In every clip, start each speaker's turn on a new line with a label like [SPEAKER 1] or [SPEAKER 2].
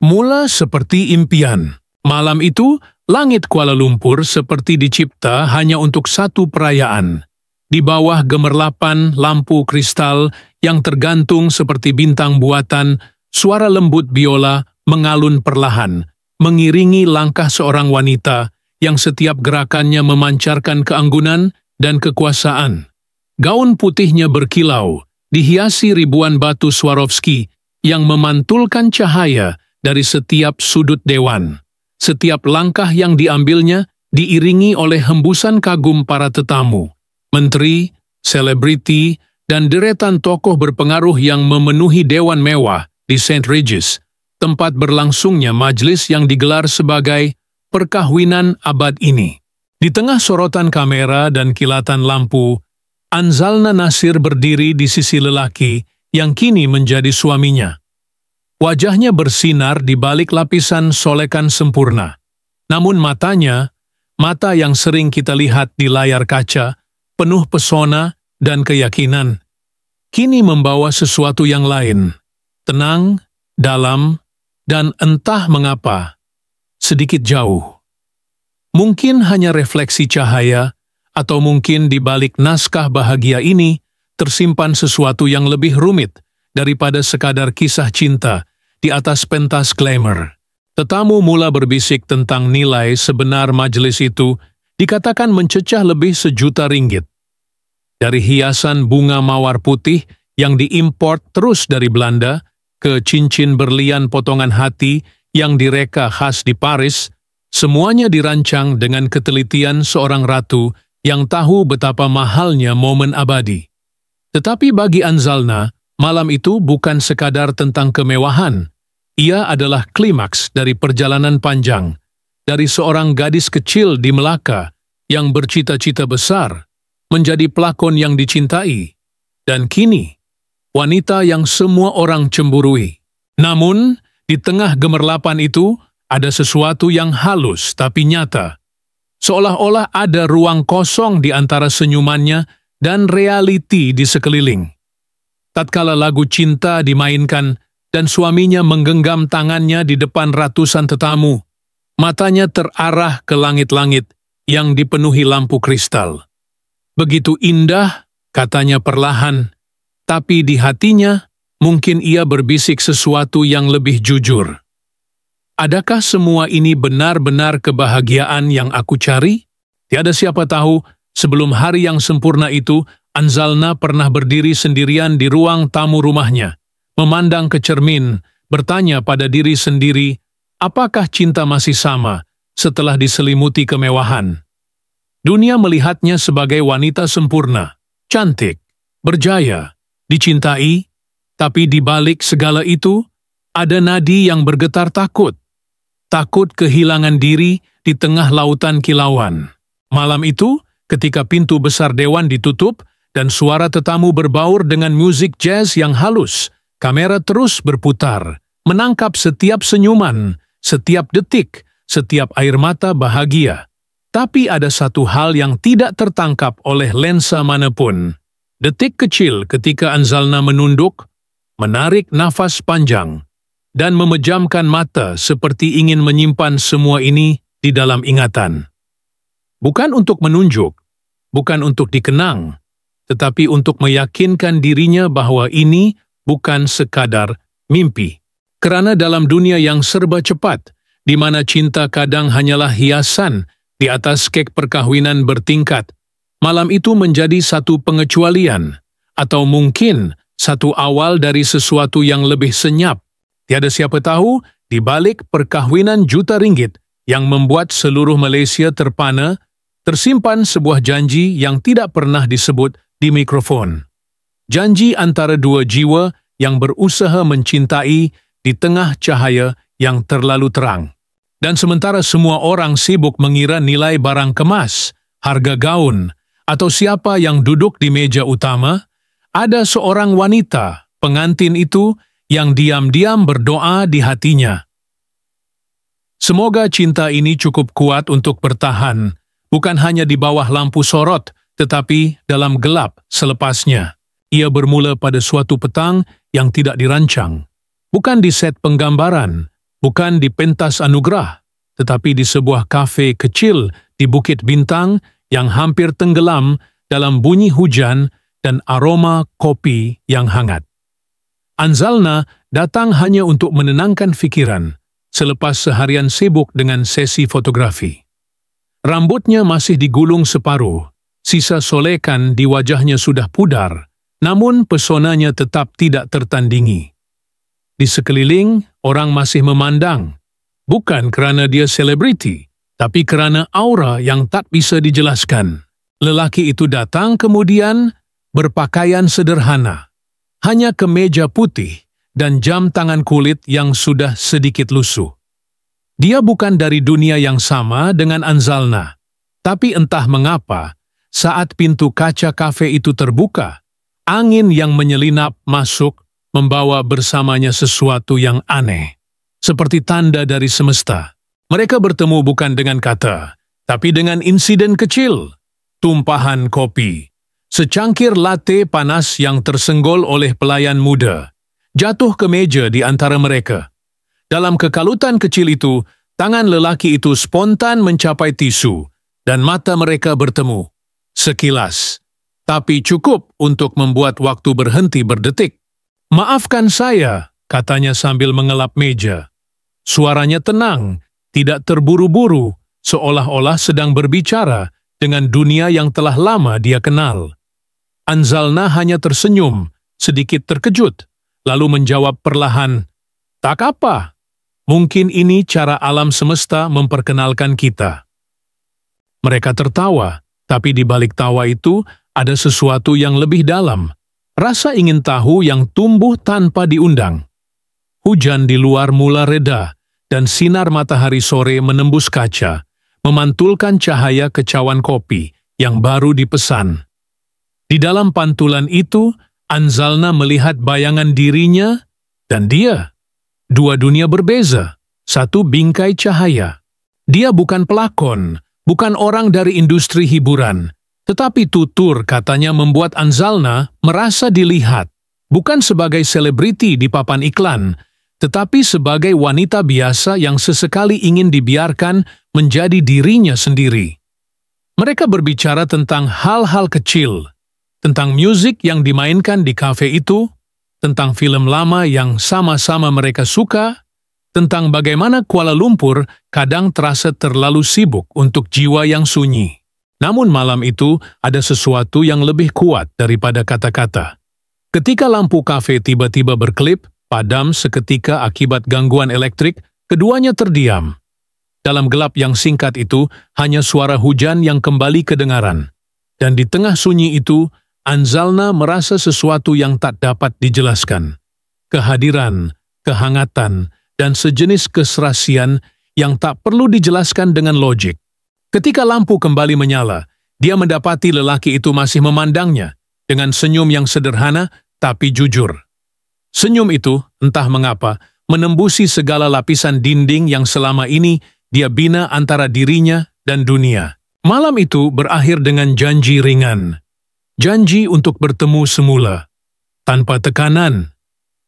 [SPEAKER 1] Mula seperti impian. Malam itu, langit Kuala Lumpur seperti dicipta hanya untuk satu perayaan. Di bawah gemerlapan lampu kristal yang tergantung seperti bintang buatan, suara lembut biola mengalun perlahan, mengiringi langkah seorang wanita yang setiap gerakannya memancarkan keanggunan dan kekuasaan. Gaun putihnya berkilau, dihiasi ribuan batu Swarovski yang memantulkan cahaya dari setiap sudut dewan. Setiap langkah yang diambilnya diiringi oleh hembusan kagum para tetamu, menteri, selebriti, dan deretan tokoh berpengaruh yang memenuhi dewan mewah di St. Regis, tempat berlangsungnya majelis yang digelar sebagai perkahwinan abad ini. Di tengah sorotan kamera dan kilatan lampu, Anzalna Nasir berdiri di sisi lelaki yang kini menjadi suaminya. Wajahnya bersinar di balik lapisan solekan sempurna. Namun matanya, mata yang sering kita lihat di layar kaca, penuh pesona dan keyakinan, kini membawa sesuatu yang lain. Tenang, dalam, dan entah mengapa, sedikit jauh. Mungkin hanya refleksi cahaya, atau mungkin di balik naskah bahagia ini tersimpan sesuatu yang lebih rumit daripada sekadar kisah cinta di atas pentas glamour. Tetamu mula berbisik tentang nilai sebenar majelis itu dikatakan mencecah lebih RM1.000.000. Dari hiasan bunga mawar putih yang diimport terus dari Belanda, ke cincin berlian potongan hati yang direka khas di Paris, semuanya dirancang dengan ketelitian seorang ratu yang tahu betapa mahalnya momen abadi. Tetapi bagi Anzalna, malam itu bukan sekadar tentang kemewahan. Ia adalah klimaks dari perjalanan panjang, dari seorang gadis kecil di Melaka yang bercita-cita besar, menjadi pelakon yang dicintai, dan kini, wanita yang semua orang cemburui. Namun, di tengah gemerlapan itu, ada sesuatu yang halus tapi nyata. Seolah-olah ada ruang kosong di antara senyumannya dan realiti di sekeliling. Tatkala lagu cinta dimainkan dan suaminya menggenggam tangannya di depan ratusan tetamu, matanya terarah ke langit-langit yang dipenuhi lampu kristal. Begitu indah, katanya perlahan, tapi di hatinya mungkin ia berbisik sesuatu yang lebih jujur. Adakah semua ini benar-benar kebahagiaan yang aku cari? Tiada siapa tahu, sebelum hari yang sempurna itu, Anzalna pernah berdiri sendirian di ruang tamu rumahnya, memandang ke cermin, bertanya pada diri sendiri, apakah cinta masih sama setelah diselimuti kemewahan? Dunia melihatnya sebagai wanita sempurna, cantik, berjaya, dicintai, tapi di balik segala itu, ada nadi yang bergetar takut. Takut kehilangan diri di tengah lautan kilauan. Malam itu, ketika pintu besar dewan ditutup dan suara tetamu berbaur dengan musik jazz yang halus, kamera terus berputar, menangkap setiap senyuman, setiap detik, setiap air mata bahagia. Tapi ada satu hal yang tidak tertangkap oleh lensa manapun. Detik kecil ketika Anzalna menunduk, menarik nafas panjang, dan memejamkan mata seperti ingin menyimpan semua ini di dalam ingatan. Bukan untuk menunjuk, bukan untuk dikenang, tetapi untuk meyakinkan dirinya bahwa ini bukan sekadar mimpi. Kerana dalam dunia yang serba cepat, di mana cinta kadang hanyalah hiasan di atas kek perkahwinan bertingkat, malam itu menjadi satu pengecualian, atau mungkin satu awal dari sesuatu yang lebih senyap. Tiada siapa tahu, di balik perkahwinan juta ringgit yang membuat seluruh Malaysia terpana, tersimpan sebuah janji yang tidak pernah disebut di mikrofon. Janji antara dua jiwa yang berusaha mencintai di tengah cahaya yang terlalu terang. Dan sementara semua orang sibuk mengira nilai barang kemas, harga gaun, atau siapa yang duduk di meja utama, ada seorang wanita, pengantin itu, yang diam-diam berdoa di hatinya. Semoga cinta ini cukup kuat untuk bertahan, bukan hanya di bawah lampu sorot, tetapi dalam gelap selepasnya. Ia bermula pada suatu petang yang tidak dirancang, bukan di set penggambaran, bukan di pentas anugerah, tetapi di sebuah kafe kecil di Bukit Bintang yang hampir tenggelam dalam bunyi hujan dan aroma kopi yang hangat. Anzalna datang hanya untuk menenangkan pikiran selepas seharian sibuk dengan sesi fotografi. Rambutnya masih digulung separuh, sisa solekan di wajahnya sudah pudar, namun pesonanya tetap tidak tertandingi. Di sekeliling, orang masih memandang, bukan kerana dia selebriti, tapi kerana aura yang tak bisa dijelaskan. Lelaki itu datang kemudian berpakaian sederhana, hanya kemeja putih dan jam tangan kulit yang sudah sedikit lusuh. Dia bukan dari dunia yang sama dengan Anzalna, tapi entah mengapa, saat pintu kaca kafe itu terbuka, angin yang menyelinap masuk membawa bersamanya sesuatu yang aneh, seperti tanda dari semesta. Mereka bertemu bukan dengan kata, tapi dengan insiden kecil, tumpahan kopi, secangkir latte panas yang tersenggol oleh pelayan muda, jatuh ke meja di antara mereka. Dalam kekalutan kecil itu, tangan lelaki itu spontan mencapai tisu, dan mata mereka bertemu. Sekilas, tapi cukup untuk membuat waktu berhenti berdetik. "Maafkan saya," katanya sambil mengelap meja. Suaranya tenang, tidak terburu-buru, seolah-olah sedang berbicara dengan dunia yang telah lama dia kenal. Anzalna hanya tersenyum, sedikit terkejut, lalu menjawab perlahan, "Tak apa. Mungkin ini cara alam semesta memperkenalkan kita." Mereka tertawa, tapi di balik tawa itu ada sesuatu yang lebih dalam, rasa ingin tahu yang tumbuh tanpa diundang. Hujan di luar mula reda, dan sinar matahari sore menembus kaca, memantulkan cahaya ke cawan kopi yang baru dipesan. Di dalam pantulan itu, Anzalna melihat bayangan dirinya dan dia. Dua dunia berbeza, satu bingkai cahaya. Dia bukan pelakon, bukan orang dari industri hiburan, tetapi tutur katanya membuat Anzalna merasa dilihat, bukan sebagai selebriti di papan iklan, tetapi sebagai wanita biasa yang sesekali ingin dibiarkan menjadi dirinya sendiri. Mereka berbicara tentang hal-hal kecil, tentang musik yang dimainkan di kafe itu, tentang film lama yang sama-sama mereka suka, tentang bagaimana Kuala Lumpur kadang terasa terlalu sibuk untuk jiwa yang sunyi. Namun malam itu ada sesuatu yang lebih kuat daripada kata-kata. Ketika lampu kafe tiba-tiba berkelip, padam seketika akibat gangguan elektrik, keduanya terdiam. Dalam gelap yang singkat itu, hanya suara hujan yang kembali kedengaran. Dan di tengah sunyi itu, Anzalna merasa sesuatu yang tak dapat dijelaskan. Kehadiran, kehangatan, dan sejenis keserasian yang tak perlu dijelaskan dengan logik. Ketika lampu kembali menyala, dia mendapati lelaki itu masih memandangnya dengan senyum yang sederhana tapi jujur. Senyum itu, entah mengapa, menembusi segala lapisan dinding yang selama ini dia bina antara dirinya dan dunia. Malam itu berakhir dengan janji ringan. Janji untuk bertemu semula, tanpa tekanan,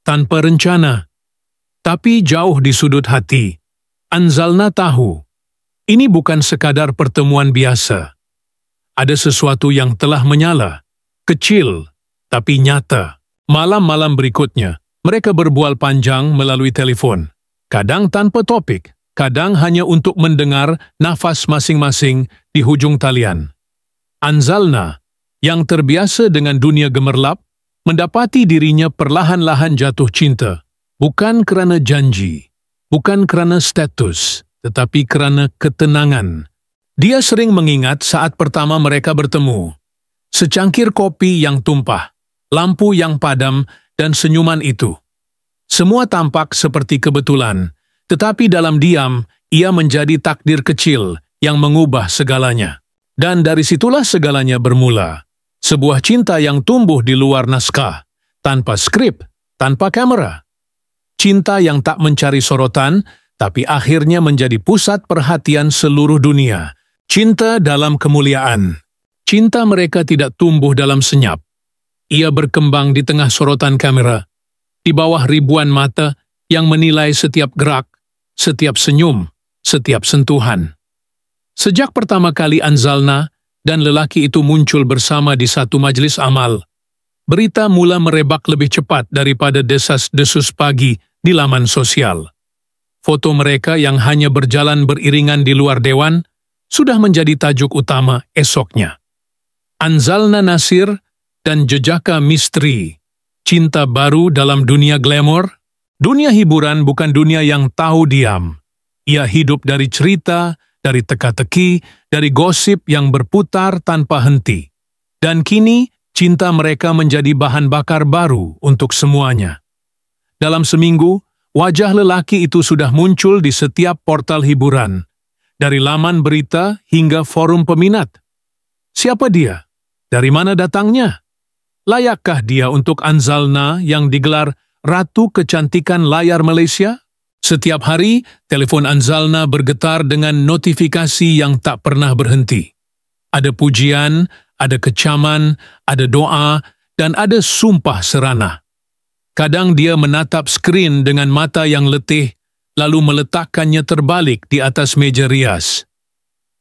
[SPEAKER 1] tanpa rencana. Tapi jauh di sudut hati, Anzalna tahu, ini bukan sekadar pertemuan biasa. Ada sesuatu yang telah menyala, kecil, tapi nyata. Malam-malam berikutnya, mereka berbual panjang melalui telepon, kadang tanpa topik, kadang hanya untuk mendengar nafas masing-masing di hujung talian. Anzalna, yang terbiasa dengan dunia gemerlap, mendapati dirinya perlahan-lahan jatuh cinta, bukan kerana janji, bukan kerana status, tetapi kerana ketenangan. Dia sering mengingat saat pertama mereka bertemu. Secangkir kopi yang tumpah, lampu yang padam, dan senyuman itu. Semua tampak seperti kebetulan, tetapi dalam diam, ia menjadi takdir kecil yang mengubah segalanya. Dan dari situlah segalanya bermula. Sebuah cinta yang tumbuh di luar naskah, tanpa skrip, tanpa kamera. Cinta yang tak mencari sorotan, tapi akhirnya menjadi pusat perhatian seluruh dunia. Cinta dalam kemuliaan. Cinta mereka tidak tumbuh dalam senyap. Ia berkembang di tengah sorotan kamera, di bawah ribuan mata yang menilai setiap gerak, setiap senyum, setiap sentuhan. Sejak pertama kali Anzalna dan lelaki itu muncul bersama di satu majelis amal, berita mula merebak lebih cepat daripada desas-desus pagi di laman sosial. Foto mereka yang hanya berjalan beriringan di luar dewan sudah menjadi tajuk utama esoknya. Anzalna Nasir dan jejaka misteri, cinta baru dalam dunia glamour. Dunia hiburan bukan dunia yang tahu diam. Ia hidup dari cerita, dari teka-teki, dari gosip yang berputar tanpa henti. Dan kini, cinta mereka menjadi bahan bakar baru untuk semuanya. Dalam seminggu, wajah lelaki itu sudah muncul di setiap portal hiburan, dari laman berita hingga forum peminat. Siapa dia? Dari mana datangnya? Layakkah dia untuk Anzalna yang digelar Ratu Kecantikan Layar Malaysia? Setiap hari, telepon Anzalna bergetar dengan notifikasi yang tak pernah berhenti. Ada pujian, ada kecaman, ada doa, dan ada sumpah serana. Kadang dia menatap skrin dengan mata yang letih, lalu meletakkannya terbalik di atas meja rias.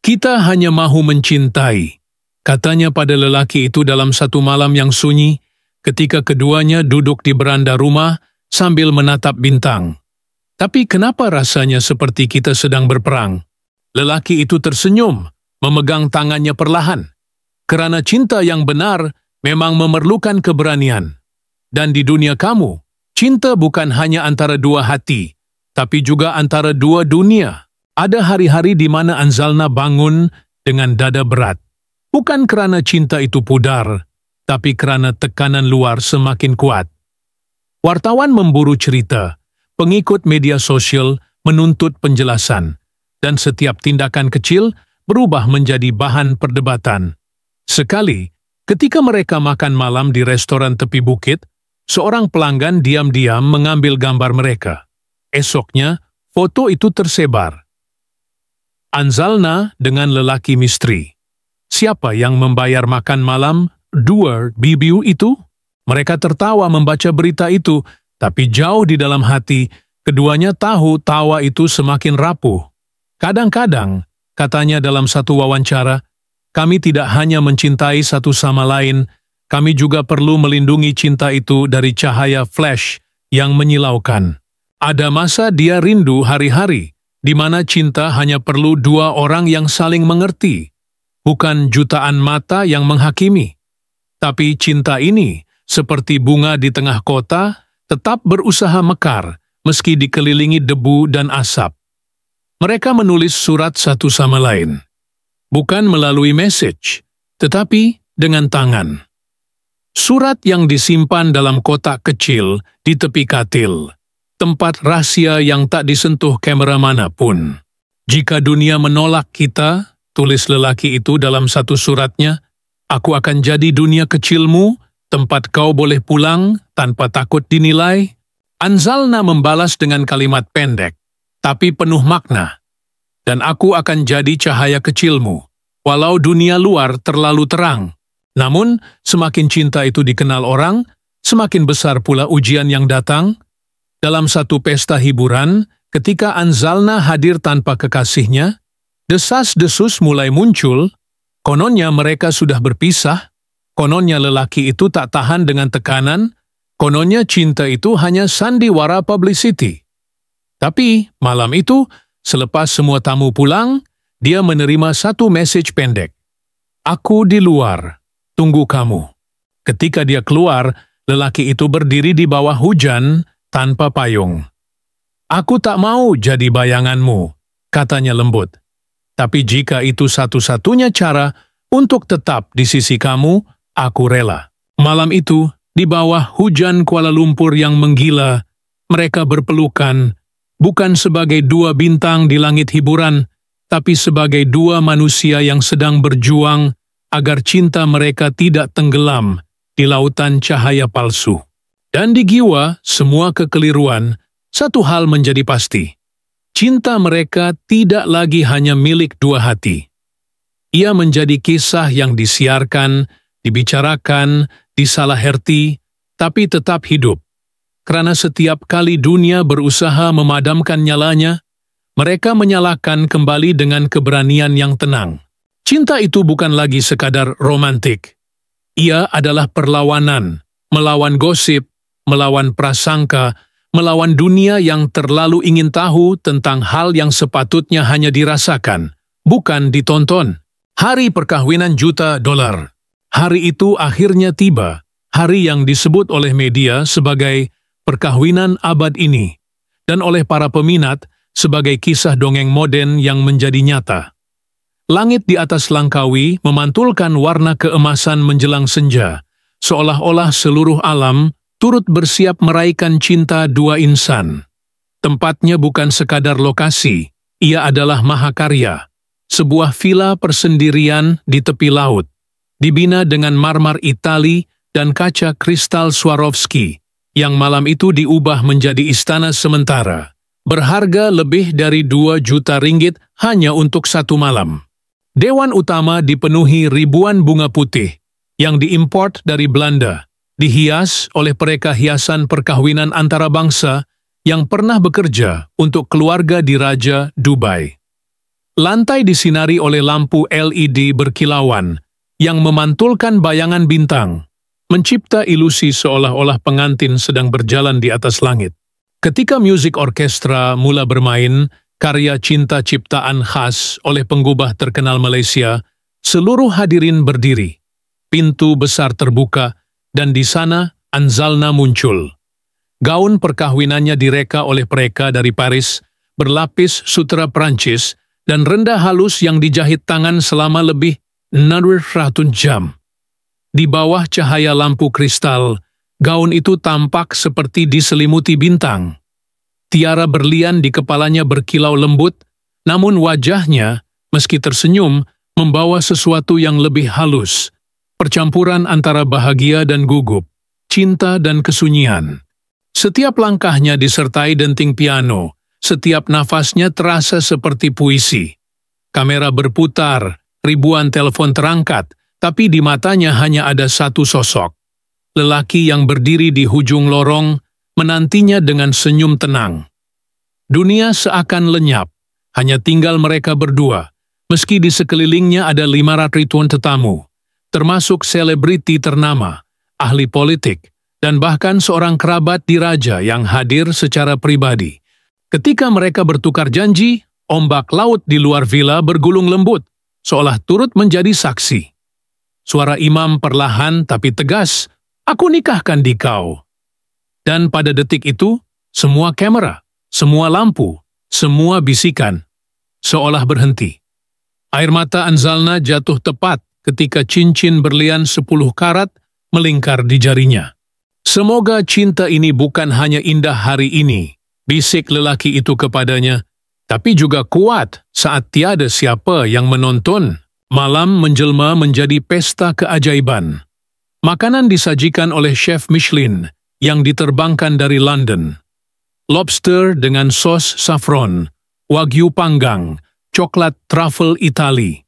[SPEAKER 1] "Kita hanya mahu mencintai," katanya pada lelaki itu dalam satu malam yang sunyi, ketika keduanya duduk di beranda rumah sambil menatap bintang. "Tapi kenapa rasanya seperti kita sedang berperang?" Lelaki itu tersenyum, memegang tangannya perlahan. "Kerana cinta yang benar memang memerlukan keberanian. Dan di dunia kamu, cinta bukan hanya antara dua hati, tapi juga antara dua dunia." Ada hari-hari di mana Anzalna bangun dengan dada berat. Bukan kerana cinta itu pudar, tapi kerana tekanan luar semakin kuat. Wartawan memburu cerita, pengikut media sosial menuntut penjelasan, dan setiap tindakan kecil berubah menjadi bahan perdebatan. Sekali, ketika mereka makan malam di restoran tepi bukit, seorang pelanggan diam-diam mengambil gambar mereka. Esoknya, foto itu tersebar. Anzalna dengan lelaki misteri. Siapa yang membayar makan malam dua bibiu itu? Mereka tertawa membaca berita itu, tapi jauh di dalam hati, keduanya tahu tawa itu semakin rapuh. Kadang-kadang, katanya dalam satu wawancara, "Kami tidak hanya mencintai satu sama lain, kami juga perlu melindungi cinta itu dari cahaya flash yang menyilaukan." Ada masa dia rindu hari-hari, di mana cinta hanya perlu dua orang yang saling mengerti, bukan jutaan mata yang menghakimi. Tapi cinta ini, seperti bunga di tengah kota, tetap berusaha mekar, meski dikelilingi debu dan asap. Mereka menulis surat satu sama lain. Bukan melalui message, tetapi dengan tangan. Surat yang disimpan dalam kotak kecil di tepi katil, tempat rahasia yang tak disentuh kamera manapun. "Jika dunia menolak kita," tulis lelaki itu dalam satu suratnya, "aku akan jadi dunia kecilmu, tempat kau boleh pulang tanpa takut dinilai." Anzalna membalas dengan kalimat pendek, tapi penuh makna. "Dan aku akan jadi cahaya kecilmu, walau dunia luar terlalu terang." Namun, semakin cinta itu dikenal orang, semakin besar pula ujian yang datang. Dalam satu pesta hiburan, ketika Anzalna hadir tanpa kekasihnya, desas-desus mulai muncul. Kononnya mereka sudah berpisah, kononnya lelaki itu tak tahan dengan tekanan, kononnya cinta itu hanya sandiwara publicity. Tapi malam itu, selepas semua tamu pulang, dia menerima satu message pendek. "Aku di luar, tunggu kamu." Ketika dia keluar, lelaki itu berdiri di bawah hujan tanpa payung. "Aku tak mau jadi bayanganmu," katanya lembut. "Tapi jika itu satu-satunya cara untuk tetap di sisi kamu, aku rela." Malam itu, di bawah hujan Kuala Lumpur yang menggila, mereka berpelukan, bukan sebagai dua bintang di langit hiburan, tapi sebagai dua manusia yang sedang berjuang agar cinta mereka tidak tenggelam di lautan cahaya palsu. Dan di jiwa semua kekeliruan, satu hal menjadi pasti. Cinta mereka tidak lagi hanya milik dua hati. Ia menjadi kisah yang disiarkan, dibicarakan, disalaherti, tapi tetap hidup. Karena setiap kali dunia berusaha memadamkan nyalanya, Mereka menyalakan kembali dengan keberanian yang tenang. Cinta itu bukan lagi sekadar romantik. Ia adalah perlawanan, melawan gosip, melawan prasangka, melawan dunia yang terlalu ingin tahu tentang hal yang sepatutnya hanya dirasakan, bukan ditonton. Hari perkahwinan $1 juta. Hari itu akhirnya tiba, hari yang disebut oleh media sebagai perkahwinan abad ini, dan oleh para peminat sebagai kisah dongeng modern yang menjadi nyata. Langit di atas Langkawi memantulkan warna keemasan menjelang senja, seolah-olah seluruh alam turut bersiap meraihkan cinta dua insan. Tempatnya bukan sekadar lokasi, ia adalah mahakarya, sebuah villa persendirian di tepi laut, dibina dengan marmer Itali dan kaca kristal Swarovski, yang malam itu diubah menjadi istana sementara, berharga lebih dari 2 juta ringgit hanya untuk 1 malam. Dewan utama dipenuhi ribuan bunga putih yang diimport dari Belanda, dihias oleh pereka hiasan perkahwinan antara bangsa yang pernah bekerja untuk keluarga diraja Dubai. Lantai disinari oleh lampu LED berkilauan yang memantulkan bayangan bintang, mencipta ilusi seolah-olah pengantin sedang berjalan di atas langit. Ketika musik orkestra mula bermain, karya cinta ciptaan khas oleh penggubah terkenal Malaysia, seluruh hadirin berdiri. Pintu besar terbuka, dan di sana Anzalna muncul. Gaun perkahwinannya direka oleh pereka dari Paris, berlapis sutera Prancis, dan rendah halus yang dijahit tangan selama lebih 600 jam. Di bawah cahaya lampu kristal, gaun itu tampak seperti diselimuti bintang. Tiara berlian di kepalanya berkilau lembut, namun wajahnya, meski tersenyum, membawa sesuatu yang lebih halus, percampuran antara bahagia dan gugup, cinta dan kesunyian. Setiap langkahnya disertai denting piano, setiap nafasnya terasa seperti puisi. Kamera berputar, ribuan telepon terangkat, tapi di matanya hanya ada satu sosok. Lelaki yang berdiri di hujung lorong, menantinya dengan senyum tenang. Dunia seakan lenyap, hanya tinggal mereka berdua, meski di sekelilingnya ada 500 ribuan tetamu, termasuk selebriti ternama, ahli politik, dan bahkan seorang kerabat diraja yang hadir secara pribadi. Ketika mereka bertukar janji, ombak laut di luar villa bergulung lembut, seolah turut menjadi saksi. Suara imam perlahan tapi tegas, "Aku nikahkan di kau." Dan pada detik itu, semua kamera, semua lampu, semua bisikan, seolah berhenti. Air mata Anzalna jatuh tepat ketika cincin berlian 10 karat melingkar di jarinya. "Semoga cinta ini bukan hanya indah hari ini," bisik lelaki itu kepadanya, "tapi juga kuat saat tiada siapa yang menonton." Malam menjelma menjadi pesta keajaiban. Makanan disajikan oleh chef Michelin yang diterbangkan dari London. Lobster dengan sos saffron, wagyu panggang, coklat truffle Itali.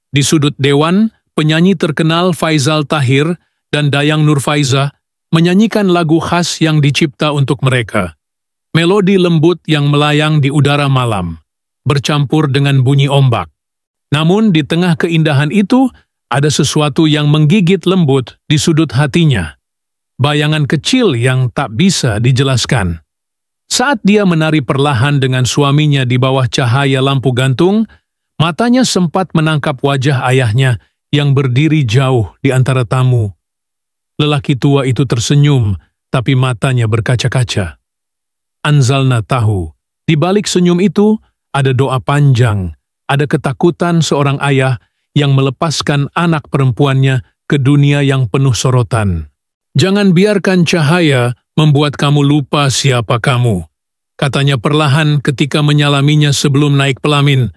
[SPEAKER 1] Di sudut dewan, penyanyi terkenal Faizal Tahir dan Dayang Nurfaiza menyanyikan lagu khas yang dicipta untuk mereka. Melodi lembut yang melayang di udara malam, bercampur dengan bunyi ombak. Namun di tengah keindahan itu, ada sesuatu yang menggigit lembut di sudut hatinya. Bayangan kecil yang tak bisa dijelaskan. Saat dia menari perlahan dengan suaminya di bawah cahaya lampu gantung, matanya sempat menangkap wajah ayahnya yang berdiri jauh di antara tamu. Lelaki tua itu tersenyum, tapi matanya berkaca-kaca. Anzalna tahu, di balik senyum itu ada doa panjang, ada ketakutan seorang ayah yang melepaskan anak perempuannya ke dunia yang penuh sorotan. "Jangan biarkan cahaya membuat kamu lupa siapa kamu," katanya perlahan ketika menyalaminya sebelum naik pelamin.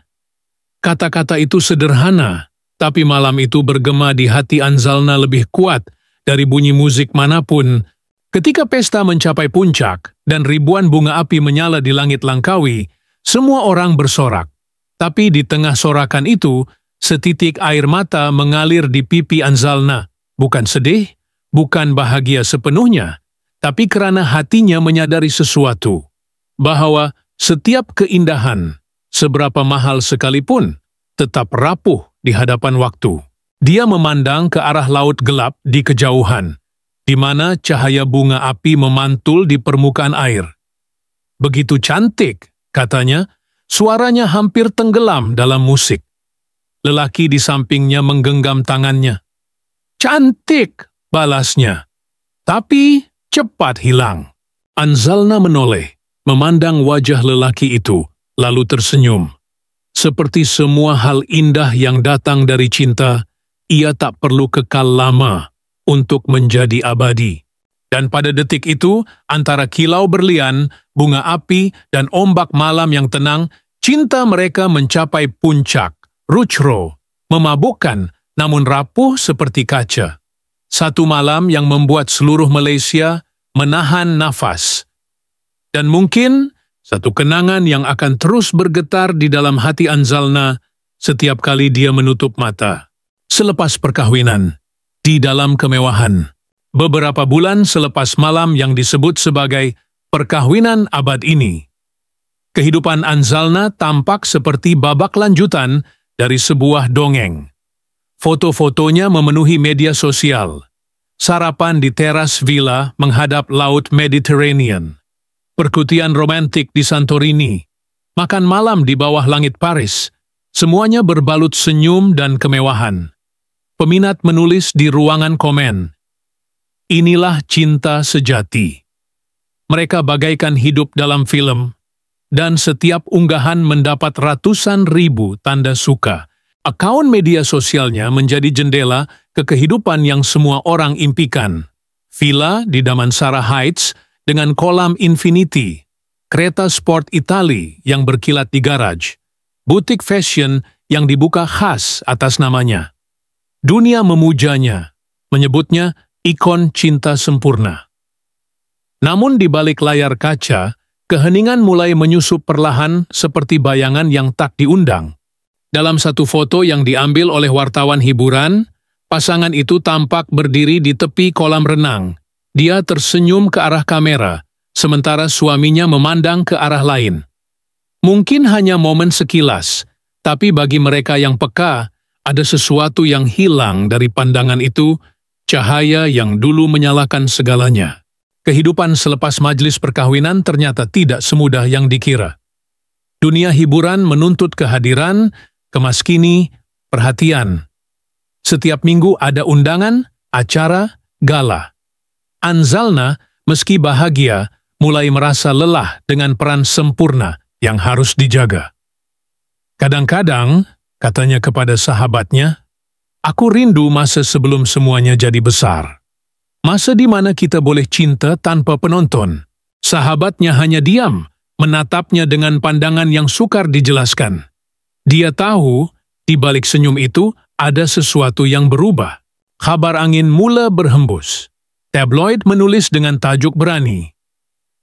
[SPEAKER 1] Kata-kata itu sederhana, tapi malam itu bergema di hati Anzalna lebih kuat dari bunyi musik manapun. Ketika pesta mencapai puncak dan ribuan bunga api menyala di langit Langkawi, semua orang bersorak. Tapi di tengah sorakan itu, setitik air mata mengalir di pipi Anzalna, bukan sedih, bukan bahagia sepenuhnya, tapi karena hatinya menyadari sesuatu, bahwa setiap keindahan, seberapa mahal sekalipun, tetap rapuh di hadapan waktu. Dia memandang ke arah laut gelap di kejauhan, di mana cahaya bunga api memantul di permukaan air. Begitu cantik, katanya, suaranya hampir tenggelam dalam musik. Lelaki di sampingnya menggenggam tangannya. Cantik, balasnya. Tapi cepat hilang. Anzalna menoleh, memandang wajah lelaki itu, lalu tersenyum. Seperti semua hal indah yang datang dari cinta, ia tak perlu kekal lama untuk menjadi abadi. Dan pada detik itu, antara kilau berlian, bunga api, dan ombak malam yang tenang, cinta mereka mencapai puncak, ruchro, memabukkan, namun rapuh seperti kaca. Satu malam yang membuat seluruh Malaysia menahan nafas. Dan mungkin satu kenangan yang akan terus bergetar di dalam hati Anzalna setiap kali dia menutup mata. Selepas perkahwinan, di dalam kemewahan, beberapa bulan selepas malam yang disebut sebagai perkahwinan abad ini, kehidupan Anzalna tampak seperti babak lanjutan dari sebuah dongeng. Foto-fotonya memenuhi media sosial. Sarapan di teras villa menghadap laut Mediterranean. Perkutian romantik di Santorini. Makan malam di bawah langit Paris. Semuanya berbalut senyum dan kemewahan. Peminat menulis di ruangan komen, "Inilah cinta sejati." Mereka bagaikan hidup dalam film, dan setiap unggahan mendapat ratusan ribu tanda suka. Akaun media sosialnya menjadi jendela ke kehidupan yang semua orang impikan. Villa di Damansara Heights dengan kolam infinity, kereta sport Itali yang berkilat di garaj, butik fashion yang dibuka khas atas namanya. Dunia memujanya, menyebutnya ikon cinta sempurna. Namun di balik layar kaca, keheningan mulai menyusup perlahan seperti bayangan yang tak diundang. Dalam satu foto yang diambil oleh wartawan hiburan, pasangan itu tampak berdiri di tepi kolam renang. Dia tersenyum ke arah kamera, sementara suaminya memandang ke arah lain. Mungkin hanya momen sekilas, tapi bagi mereka yang peka, ada sesuatu yang hilang dari pandangan itu, cahaya yang dulu menyalakan segalanya. Kehidupan selepas majelis perkawinan ternyata tidak semudah yang dikira. Dunia hiburan menuntut kehadiran, kemaskini, perhatian. Setiap minggu ada undangan, acara, gala. Anzalna, meski bahagia, mulai merasa lelah dengan peran sempurna yang harus dijaga. Kadang-kadang, katanya kepada sahabatnya, "Aku rindu masa sebelum semuanya jadi besar. Masa di mana kita boleh cinta tanpa penonton." Sahabatnya hanya diam, menatapnya dengan pandangan yang sukar dijelaskan. Dia tahu, di balik senyum itu ada sesuatu yang berubah. Kabar angin mula berhembus. Tabloid menulis dengan tajuk berani,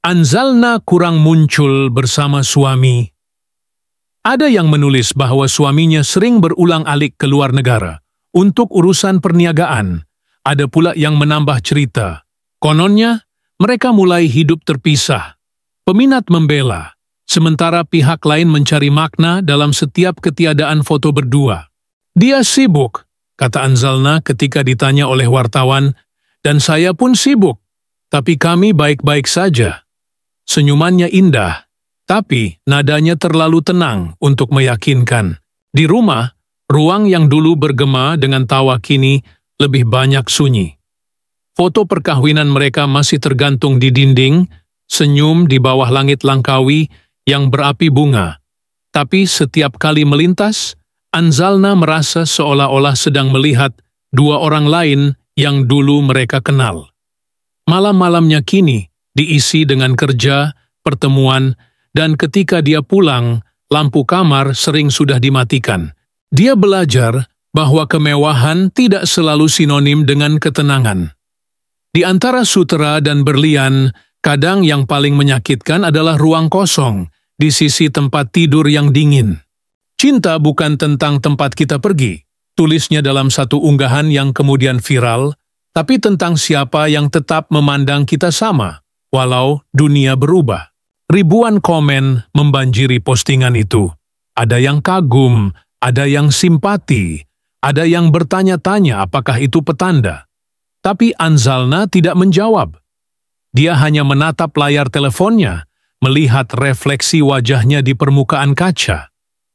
[SPEAKER 1] "Anzalna kurang muncul bersama suami." Ada yang menulis bahwa suaminya sering berulang-alik ke luar negara untuk urusan perniagaan. Ada pula yang menambah cerita. Kononnya, mereka mulai hidup terpisah. Peminat membela, sementara pihak lain mencari makna dalam setiap ketiadaan foto berdua. "Dia sibuk," kata Anzalna ketika ditanya oleh wartawan, "dan saya pun sibuk, tapi kami baik-baik saja." Senyumannya indah, tapi nadanya terlalu tenang untuk meyakinkan. Di rumah, ruang yang dulu bergema dengan tawa kini lebih banyak sunyi. Foto perkahwinan mereka masih tergantung di dinding, senyum di bawah langit langkawi yang berapi bunga. Tapi setiap kali melintas, Anzalna merasa seolah-olah sedang melihat dua orang lain yang dulu mereka kenal. Malam-malamnya kini diisi dengan kerja, pertemuan, dan ketika dia pulang, lampu kamar sering sudah dimatikan. Dia belajar bahwa kemewahan tidak selalu sinonim dengan ketenangan. Di antara sutera dan berlian, kadang yang paling menyakitkan adalah ruang kosong di sisi tempat tidur yang dingin. "Cinta bukan tentang tempat kita pergi," tulisnya dalam satu unggahan yang kemudian viral, "tapi tentang siapa yang tetap memandang kita sama, walau dunia berubah." Ribuan komen membanjiri postingan itu. Ada yang kagum, ada yang simpati, ada yang bertanya-tanya apakah itu petanda. Tapi Anzalna tidak menjawab. Dia hanya menatap layar teleponnya, melihat refleksi wajahnya di permukaan kaca.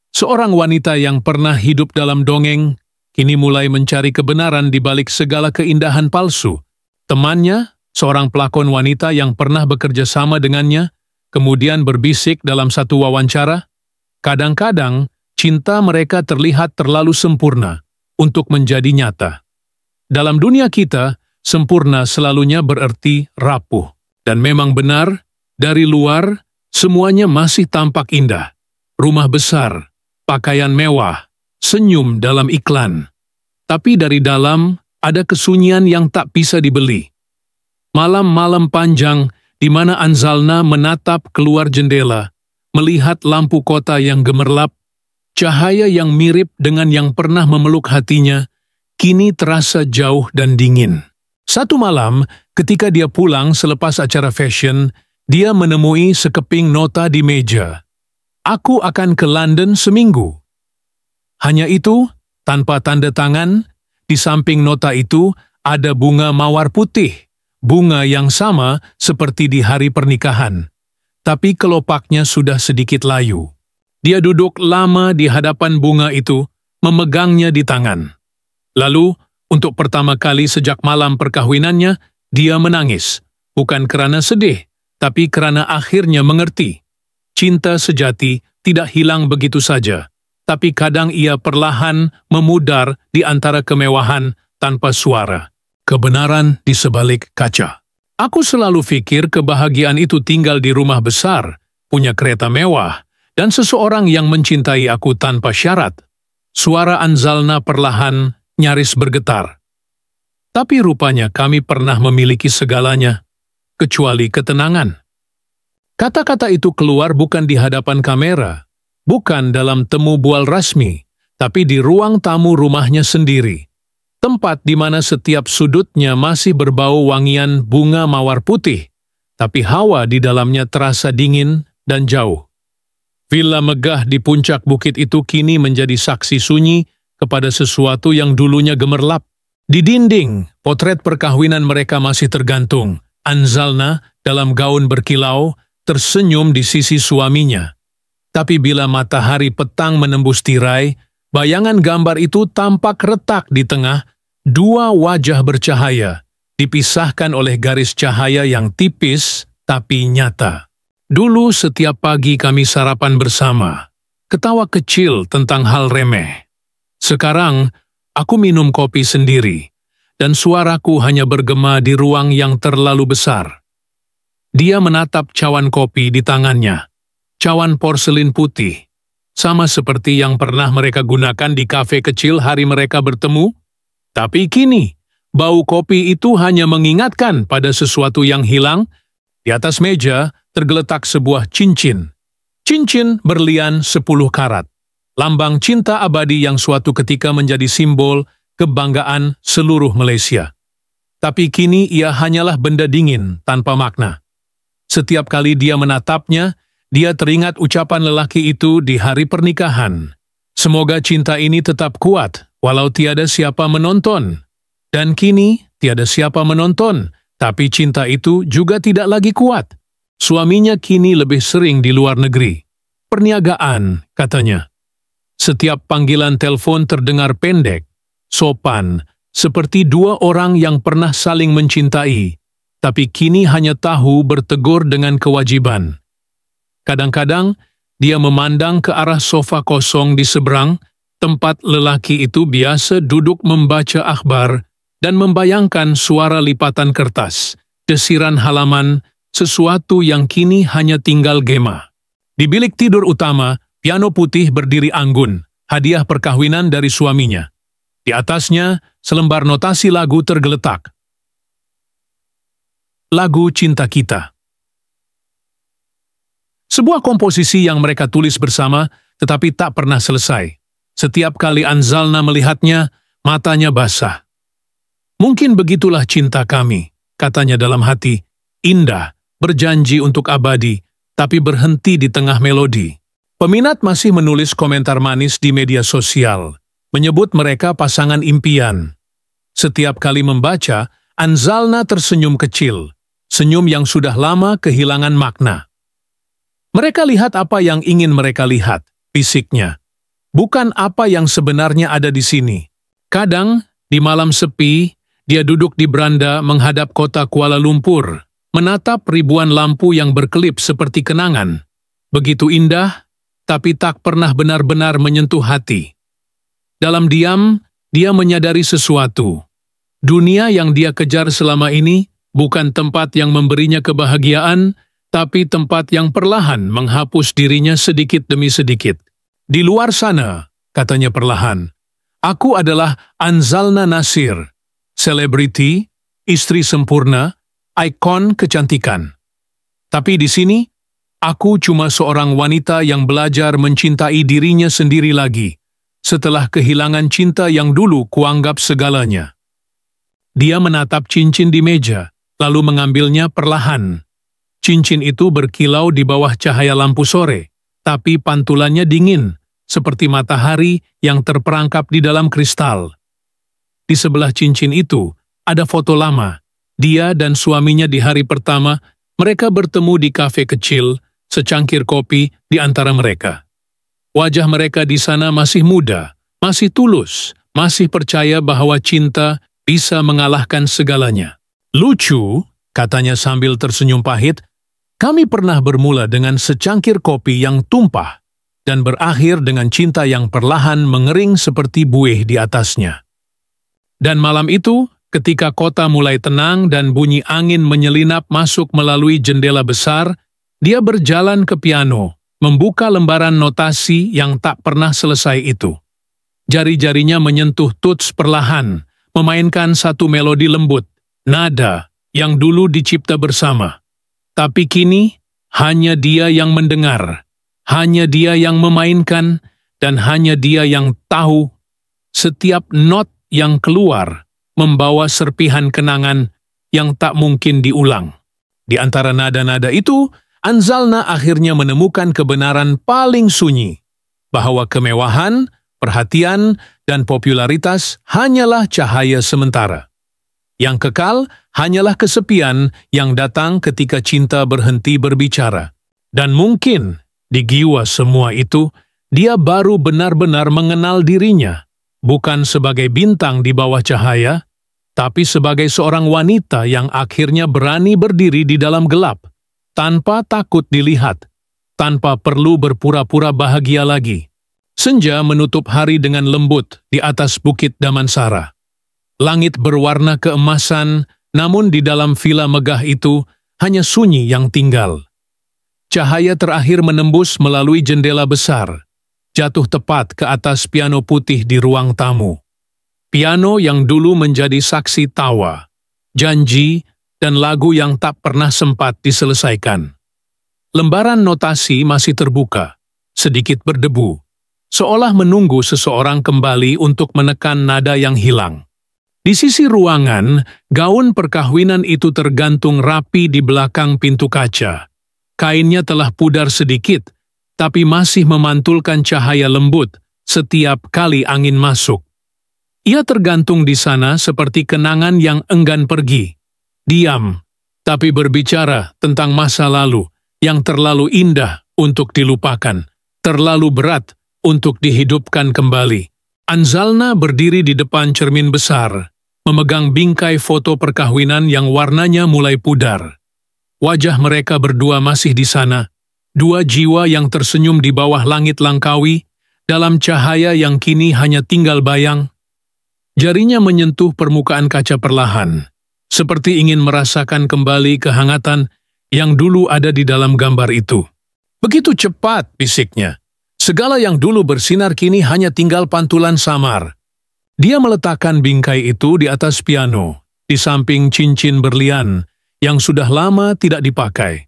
[SPEAKER 1] Seorang wanita yang pernah hidup dalam dongeng, kini mulai mencari kebenaran di balik segala keindahan palsu. Temannya, seorang pelakon wanita yang pernah bekerja sama dengannya, kemudian berbisik dalam satu wawancara, kadang-kadang cinta mereka terlihat terlalu sempurna untuk menjadi nyata. Dalam dunia kita, sempurna selalunya berarti rapuh. Dan memang benar, dari luar, semuanya masih tampak indah. Rumah besar, pakaian mewah, senyum dalam iklan. Tapi dari dalam, ada kesunyian yang tak bisa dibeli. Malam-malam panjang di mana Anzalna menatap keluar jendela, melihat lampu kota yang gemerlap, cahaya yang mirip dengan yang pernah memeluk hatinya, kini terasa jauh dan dingin. Satu malam, ketika dia pulang selepas acara fashion, dia menemui sekeping nota di meja. "Aku akan ke London seminggu." Hanya itu, tanpa tanda tangan, di samping nota itu ada bunga mawar putih, bunga yang sama seperti di hari pernikahan. Tapi kelopaknya sudah sedikit layu. Dia duduk lama di hadapan bunga itu, memegangnya di tangan. Lalu, untuk pertama kali sejak malam perkahwinannya, dia menangis. Bukan karena sedih, tapi karena akhirnya mengerti. Cinta sejati tidak hilang begitu saja, tapi kadang ia perlahan memudar di antara kemewahan tanpa suara. Kebenaran di sebalik kaca. Aku selalu pikir kebahagiaan itu tinggal di rumah besar, punya kereta mewah, dan seseorang yang mencintai aku tanpa syarat. Suara Anzalna perlahan nyaris bergetar. Tapi rupanya kami pernah memiliki segalanya, kecuali ketenangan. Kata-kata itu keluar bukan di hadapan kamera, bukan dalam temu bual rasmi, tapi di ruang tamu rumahnya sendiri. Tempat di mana setiap sudutnya masih berbau wangian bunga mawar putih, tapi hawa di dalamnya terasa dingin dan jauh. Villa megah di puncak bukit itu kini menjadi saksi sunyi kepada sesuatu yang dulunya gemerlap. Di dinding, potret perkahwinan mereka masih tergantung. Anzalna, dalam gaun berkilau, tersenyum di sisi suaminya. Tapi bila matahari petang menembus tirai, bayangan gambar itu tampak retak di tengah, dua wajah bercahaya, dipisahkan oleh garis cahaya yang tipis tapi nyata. Dulu setiap pagi kami sarapan bersama, ketawa kecil tentang hal remeh. Sekarang, aku minum kopi sendiri, dan suaraku hanya bergema di ruang yang terlalu besar. Dia menatap cawan kopi di tangannya, cawan porselin putih, sama seperti yang pernah mereka gunakan di kafe kecil hari mereka bertemu. Tapi kini, bau kopi itu hanya mengingatkan pada sesuatu yang hilang. Di atas meja tergeletak sebuah cincin. Cincin berlian 10 karat. Lambang cinta abadi yang suatu ketika menjadi simbol kebanggaan seluruh Malaysia. Tapi kini ia hanyalah benda dingin tanpa makna. Setiap kali dia menatapnya, dia teringat ucapan lelaki itu di hari pernikahan. Semoga cinta ini tetap kuat, walau tiada siapa menonton. Dan kini, tiada siapa menonton, tapi cinta itu juga tidak lagi kuat. Suaminya kini lebih sering di luar negeri. Perniagaan, katanya. Setiap panggilan telepon terdengar pendek, sopan, seperti dua orang yang pernah saling mencintai, tapi kini hanya tahu bertegur dengan kewajiban. Kadang-kadang, dia memandang ke arah sofa kosong di seberang, tempat lelaki itu biasa duduk membaca akhbar dan membayangkan suara lipatan kertas, desiran halaman, sesuatu yang kini hanya tinggal gema. Di bilik tidur utama, piano putih berdiri anggun, hadiah perkahwinan dari suaminya. Di atasnya, selembar notasi lagu tergeletak. Lagu Cinta Kita. Sebuah komposisi yang mereka tulis bersama, tetapi tak pernah selesai. Setiap kali Anzalna melihatnya, matanya basah. Mungkin begitulah cinta kami, katanya dalam hati, indah, berjanji untuk abadi, tapi berhenti di tengah melodi. Peminat masih menulis komentar manis di media sosial, menyebut mereka pasangan impian. Setiap kali membaca, Anzalna tersenyum kecil, senyum yang sudah lama kehilangan makna. Mereka lihat apa yang ingin mereka lihat, fisiknya, bukan apa yang sebenarnya ada di sini. Kadang, di malam sepi, dia duduk di beranda menghadap kota Kuala Lumpur, menatap ribuan lampu yang berkelip seperti kenangan. Begitu indah, tapi tak pernah benar-benar menyentuh hati. Dalam diam, dia menyadari sesuatu. Dunia yang dia kejar selama ini bukan tempat yang memberinya kebahagiaan, tapi tempat yang perlahan menghapus dirinya sedikit demi sedikit. Di luar sana, katanya perlahan, aku adalah Anzalna Nasir, selebriti, istri sempurna, ikon kecantikan. Tapi di sini, aku cuma seorang wanita yang belajar mencintai dirinya sendiri lagi, setelah kehilangan cinta yang dulu kuanggap segalanya. Dia menatap cincin di meja, lalu mengambilnya perlahan. Cincin itu berkilau di bawah cahaya lampu sore, tapi pantulannya dingin, seperti matahari yang terperangkap di dalam kristal. Di sebelah cincin itu, ada foto lama. Dia dan suaminya di hari pertama, mereka bertemu di kafe kecil, secangkir kopi di antara mereka. Wajah mereka di sana masih muda, masih tulus, masih percaya bahwa cinta bisa mengalahkan segalanya. Lucu, katanya sambil tersenyum pahit, kami pernah bermula dengan secangkir kopi yang tumpah dan berakhir dengan cinta yang perlahan mengering seperti buih di atasnya. Dan malam itu, ketika kota mulai tenang dan bunyi angin menyelinap masuk melalui jendela besar, dia berjalan ke piano, membuka lembaran notasi yang tak pernah selesai itu. Jari-jarinya menyentuh tuts perlahan, memainkan satu melodi lembut, nada yang dulu dicipta bersama. Tapi kini, hanya dia yang mendengar, hanya dia yang memainkan, dan hanya dia yang tahu. Setiap not yang keluar membawa serpihan kenangan yang tak mungkin diulang. Di antara nada-nada itu, Anzalna akhirnya menemukan kebenaran paling sunyi, bahwa kemewahan, perhatian, dan popularitas hanyalah cahaya sementara. Yang kekal hanyalah kesepian yang datang ketika cinta berhenti berbicara. Dan mungkin, di giwa semua itu, dia baru benar-benar mengenal dirinya, bukan sebagai bintang di bawah cahaya, tapi sebagai seorang wanita yang akhirnya berani berdiri di dalam gelap, tanpa takut dilihat, tanpa perlu berpura-pura bahagia lagi. Senja menutup hari dengan lembut di atas bukit Damansara. Langit berwarna keemasan, namun di dalam vila megah itu hanya sunyi yang tinggal. Cahaya terakhir menembus melalui jendela besar, jatuh tepat ke atas piano putih di ruang tamu. Piano yang dulu menjadi saksi tawa, janji, dan lagu yang tak pernah sempat diselesaikan. Lembaran notasi masih terbuka, sedikit berdebu, seolah menunggu seseorang kembali untuk menekan nada yang hilang. Di sisi ruangan, gaun perkawinan itu tergantung rapi di belakang pintu kaca. Kainnya telah pudar sedikit, tapi masih memantulkan cahaya lembut setiap kali angin masuk. Ia tergantung di sana seperti kenangan yang enggan pergi. Diam, tapi berbicara tentang masa lalu yang terlalu indah untuk dilupakan, terlalu berat untuk dihidupkan kembali. Anzalna berdiri di depan cermin besar, memegang bingkai foto perkawinan yang warnanya mulai pudar. Wajah mereka berdua masih di sana, dua jiwa yang tersenyum di bawah langit langkawi, dalam cahaya yang kini hanya tinggal bayang. Jarinya menyentuh permukaan kaca perlahan, seperti ingin merasakan kembali kehangatan yang dulu ada di dalam gambar itu. Begitu cepat, bisiknya. Segala yang dulu bersinar kini hanya tinggal pantulan samar. Dia meletakkan bingkai itu di atas piano, di samping cincin berlian yang sudah lama tidak dipakai.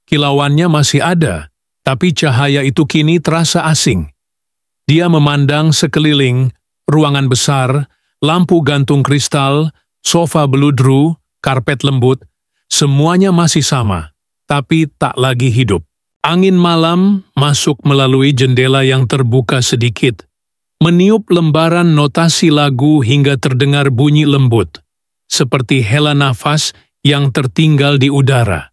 [SPEAKER 1] Kilauannya masih ada, tapi cahaya itu kini terasa asing. Dia memandang sekeliling, ruangan besar, lampu gantung kristal, sofa beludru, karpet lembut, semuanya masih sama, tapi tak lagi hidup. Angin malam masuk melalui jendela yang terbuka sedikit, meniup lembaran notasi lagu hingga terdengar bunyi lembut, seperti hela nafas yang tertinggal di udara.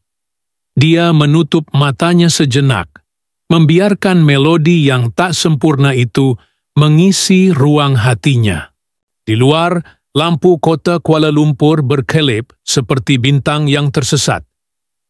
[SPEAKER 1] Dia menutup matanya sejenak, membiarkan melodi yang tak sempurna itu mengisi ruang hatinya. Di luar, lampu kota Kuala Lumpur berkelip seperti bintang yang tersesat.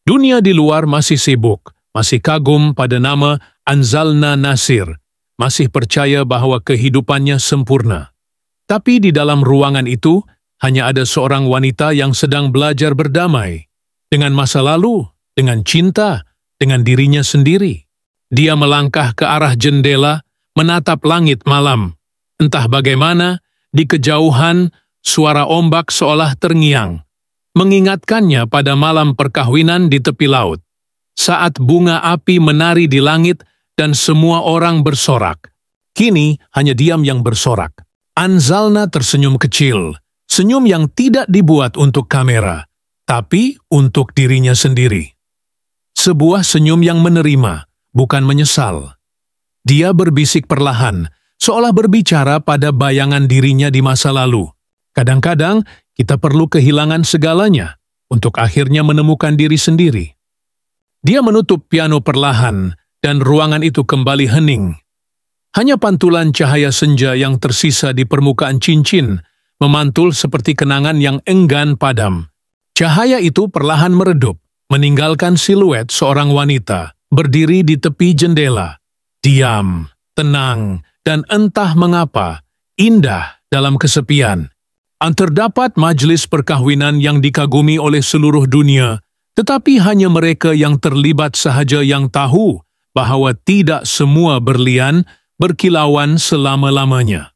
[SPEAKER 1] Dunia di luar masih sibuk, masih kagum pada nama Anzalna Nasir, masih percaya bahwa kehidupannya sempurna. Tapi di dalam ruangan itu, hanya ada seorang wanita yang sedang belajar berdamai dengan masa lalu, dengan cinta, dengan dirinya sendiri. Dia melangkah ke arah jendela, menatap langit malam. Entah bagaimana, di kejauhan, suara ombak seolah terngiang, mengingatkannya pada malam perkawinan di tepi laut, saat bunga api menari di langit dan semua orang bersorak. Kini hanya diam yang bersorak. Anzalna tersenyum kecil, senyum yang tidak dibuat untuk kamera, tapi untuk dirinya sendiri. Sebuah senyum yang menerima, bukan menyesal. Dia berbisik perlahan, seolah berbicara pada bayangan dirinya di masa lalu. Kadang-kadang kita perlu kehilangan segalanya untuk akhirnya menemukan diri sendiri. Dia menutup piano perlahan dan ruangan itu kembali hening. Hanya pantulan cahaya senja yang tersisa di permukaan cincin memantul seperti kenangan yang enggan padam. Cahaya itu perlahan meredup, meninggalkan siluet seorang wanita berdiri di tepi jendela. Diam, tenang, dan entah mengapa, indah dalam kesepian. Terdapat majelis perkahwinan yang dikagumi oleh seluruh dunia, tetapi hanya mereka yang terlibat sahaja yang tahu bahwa tidak semua berlian berkilauan selama-lamanya.